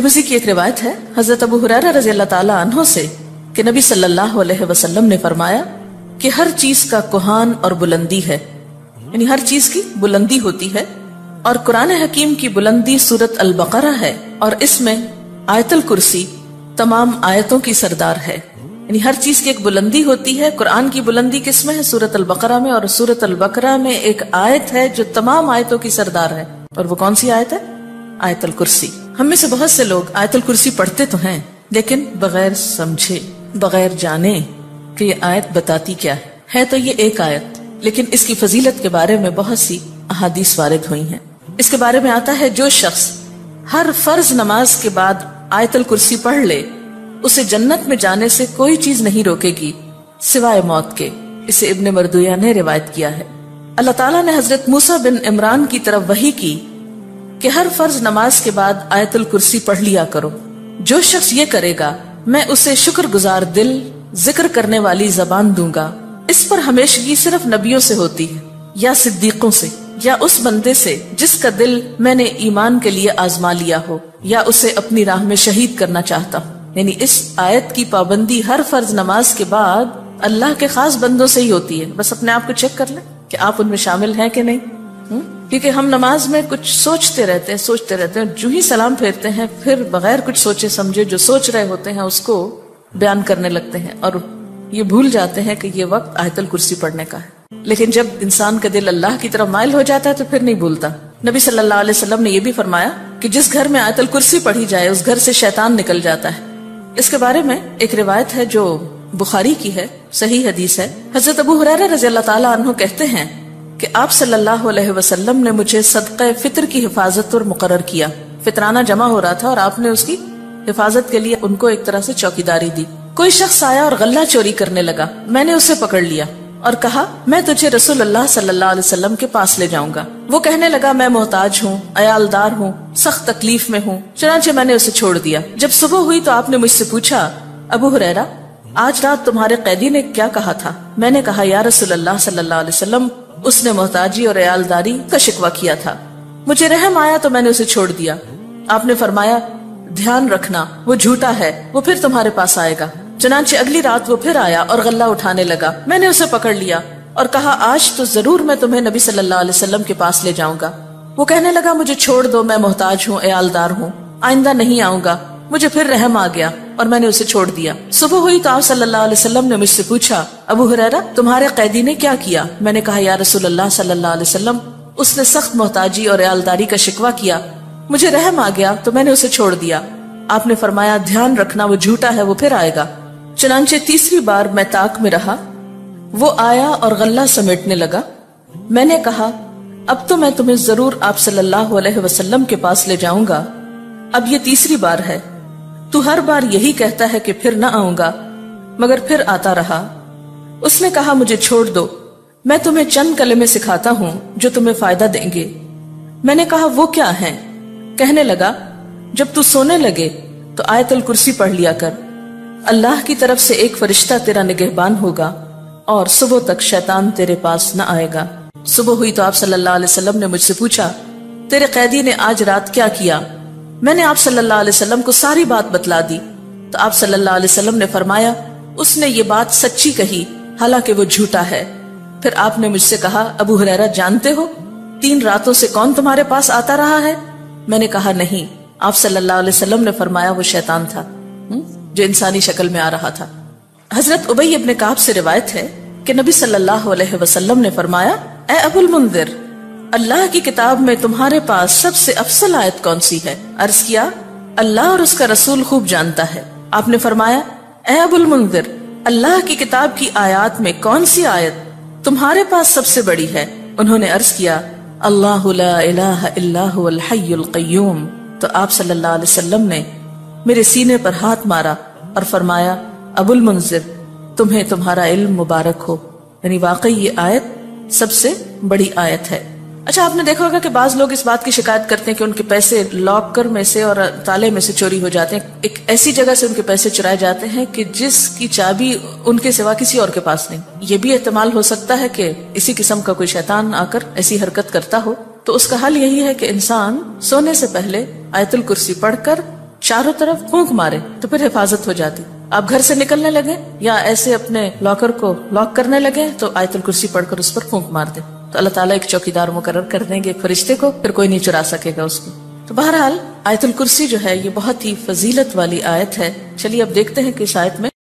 Tirmidhi की एक रिवायत है हजरत अबू हुरैरा रज़ी अल्लाह ताला अन्हु से कि नबी सल्लल्लाहु अलैहि वसल्लम ने फरमाया कि हर चीज का कुहान और बुलंदी है, यानी हर चीज की बुलंदी होती है, और कुरान हकीम की बुलंदी सूरत अल बकरा है और इसमें आयतुल कुर्सी तमाम आयतों की सरदार है। यानी हर चीज की एक बुलंदी होती है। कुरान की बुलंदी किसमें है? सूरत अल बकरा में, और सूरत अल बकरा में एक आयत है जो तमाम आयतों की सरदार है, और वो कौन सी आयत है? आयतुल कुर्सी। हम में से बहुत से लोग आयतुल कुर्सी पढ़ते तो हैं, लेकिन बगैर समझे, बगैर जाने कि ये आयत बताती क्या है तो ये एक आयत, लेकिन इसकी फजीलत के बारे में बहुत सी अहादीस वारिद हुई हैं। इसके बारे में आता है जो शख्स हर फर्ज नमाज के बाद आयतुल कुर्सी पढ़ ले उसे जन्नत में जाने से कोई चीज नहीं रोकेगी सिवाय मौत के। इसे इब्ने मरदुया ने रिवायत किया है। अल्लाह ताला ने हजरत मूसा बिन इमरान की तरफ वही की कि हर फर्ज नमाज के बाद आयतुल कुर्सी पढ़ लिया करो। जो शख्स ये करेगा मैं उसे शुक्रगुजार दिल, जिक्र करने वाली जबान दूंगा। इस पर हमेशगी सिर्फ नबियों से होती है या सिद्दीकों से या उस बंदे से जिसका दिल मैंने ईमान के लिए आजमा लिया हो या उसे अपनी राह में शहीद करना चाहता हूँ। यानी इस आयत की पाबंदी हर फर्ज नमाज के बाद अल्लाह के खास बंदों से ही होती है। बस अपने आप को चेक कर लें कि आप उनमें शामिल हैं कि नहीं। क्योंकि हम नमाज में कुछ सोचते रहते हैं, जो ही सलाम फेरते हैं फिर बगैर कुछ सोचे समझे जो सोच रहे होते हैं उसको बयान करने लगते हैं और ये भूल जाते हैं कि ये वक्त आयतुल कुर्सी पढ़ने का है। लेकिन जब इंसान का दिल अल्लाह की तरफ माइल हो जाता है तो फिर नहीं भूलता। नबी सल्लल्लाहु अलैहि वसल्लम ने यह भी फरमाया कि जिस घर में आयतुल कुर्सी पढ़ी जाए उस घर से शैतान निकल जाता है। इसके बारे में एक रिवायत है जो बुखारी की है, सही हदीस है। हजरत अबू हुरैरा रज़ी अल्लाह ताला अन्हु कहते हैं कि आप सल्लल्लाहु अलैहि वसल्लम ने मुझे सदक़े फितर की हिफाजत पर मुकर्रर किया। फितराना जमा हो रहा था और आपने उसकी हिफाजत के लिए उनको एक तरह से चौकीदारी दी। कोई शख्स आया और गल्ला चोरी करने लगा। मैंने उसे पकड़ लिया और कहा मैं तुझे रसूलुल्लाह सल्लल्लाहु अलैहि वसल्लम के पास ले जाऊंगा। वो कहने लगा मैं मोहताज हूँ, अयालदार हूँ, सख्त तकलीफ में हूँ। चुनांचे मैंने उसे छोड़ दिया। जब सुबह हुई तो आपने मुझसे पूछा अबू हुरैरा आज रात तुम्हारे कैदी ने क्या कहा था? मैंने कहा या रसूलुल्लाह सल्लल्लाहु अलैहि वसल्लम उसने मोहताजी और अयालदारी का शिकवा किया था। मुझे रहम आया तो मैंने उसे छोड़ दिया। आपने फरमाया ध्यान रखना वो झूठा है, वो फिर तुम्हारे पास आएगा। चुनांचे अगली रात वो फिर आया और गल्ला उठाने लगा। मैंने उसे पकड़ लिया और कहा आज तो जरूर मैं तुम्हें नबी सल्लल्लाहु अलैहि वसल्लम के पास ले जाऊंगा। वो कहने लगा मुझे छोड़ दो, मैं मोहताज हूँ, अयालदार हूँ, आइंदा नहीं आऊंगा। मुझे फिर रहम आ गया और मैंने उसे छोड़ दिया। सुबह हुई तो आप सल्लल्लाहु अलैहि वसल्लम ने मुझसे पूछा अबू हुरैरा तुम्हारे कैदी ने क्या किया? मैंने कहा या रसूलुल्लाह सल्लल्लाहु अलैहि वसल्लम उसने सख्त मोहताजी और अयालदारी का शिकवा किया। मुझे रहम आ गया तो मैंने उसे छोड़ दिया। आपने फरमाया ध्यान रखना वो झूठा है, वो फिर आएगा। चुनांचे तीसरी बार मैं ताक में रहा। वो आया और गल्ला समेटने लगा। मैंने कहा अब तो मैं तुम्हें जरूर आप सल्लल्लाहु अलैहि वसल्लम के पास ले जाऊंगा। अब ये तीसरी बार है। तू हर बार यही कहता है कि फिर न आऊंगा, मगर फिर आता रहा। उसने कहा मुझे छोड़ दो, मैं तुम्हें चंद कलमे सिखाता हूँ जो तुम्हें फायदा देंगे। मैंने कहा वो क्या है? कहने लगा जब तू सोने लगे तो आयतुल कुर्सी पढ़ लिया कर। अल्लाह की तरफ से एक फरिश्ता तेरा निगहबान होगा और सुबह तक शैतान तेरे पास न आएगा। सुबह हुई तो आप सल्लल्लाहु अलैहि वसल्लम ने मुझसे पूछा तेरे कैदी ने आज रात क्या किया? मैंने आप सल्लल्लाहु अलैहि वसल्लम को सारी बात बतला दी तो आप सल्लल्लाहु अलैहि वसल्लम ने फरमाया उसने ये बात सच्ची कही, हालांकि वो झूठा है। फिर आपने मुझसे कहा अबू हुरैरा जानते हो 3 रातों से कौन तुम्हारे पास आता रहा है? मैंने कहा नहीं। आप सल्लल्लाहु अलैहि वसल्लम ने फरमाया वो शैतान था जो इंसानी शक्ल में आ रहा था। हजरत उबई इब्न काब से रिवायत है कि नबी सल्लल्लाहु अलैहि वसल्लम ने फरमाया ए अबुल मुंदिर अल्लाह की किताब में तुम्हारे पास सबसे अफसल आयत कौन सी है? अर्ज किया अल्लाह और उसका रसूल खूब जानता है। आपने फरमाया ए अबुल मुंदिर अल्लाह की किताब की आयत में कौन सी आयत तुम्हारे पास सबसे बड़ी है? उन्होंने अर्ज किया अल्लाहु ला इलाहा इल्ला हुवल हय्युल क़य्यूम। तो आप सल्लल्लाहु अलैहि वसल्लम ने मेरे सीने पर हाथ मारा और फरमाया अबुल मुंजिर तुम्हें तुम्हारा इल्म मुबारक हो। यानी वाकई ये आयत सबसे बड़ी आयत है। अच्छा आपने देखा होगा कि बाज लोग इस बात की शिकायत करते हैं कि उनके पैसे लॉकर में से और ताले में से चोरी हो जाते हैं। एक ऐसी जगह से उनके पैसे चुराए जाते हैं कि जिसकी चाबी उनके सिवा किसी और के पास नहीं। ये भी एहतमाल हो सकता है कि इसी किस्म का कोई शैतान आकर ऐसी हरकत करता हो। तो उसका हल यही है कि इंसान सोने से पहले आयतुल कुर्सी पढ़कर چاروں طرف پھونک مارے تو پھر حفاظت ہو جاتی. آپ گھر سے نکلنے لگے یا ایسے اپنے لاکر کو لاک کرنے لگے تو آیت الکرسی پڑھ کر اس پر پھونک مار دیں تو اللہ تعالیٰ ایک چوکیدار مقرر کر دیں گے ایک فرشتے کو، پھر کوئی نہیں چرا سکے گا اس کو. تو بہرحال آیت الکرسی جو ہے یہ بہت ہی فضیلت والی آیت ہے. چلیے اب دیکھتے ہیں کہ اس آیت میں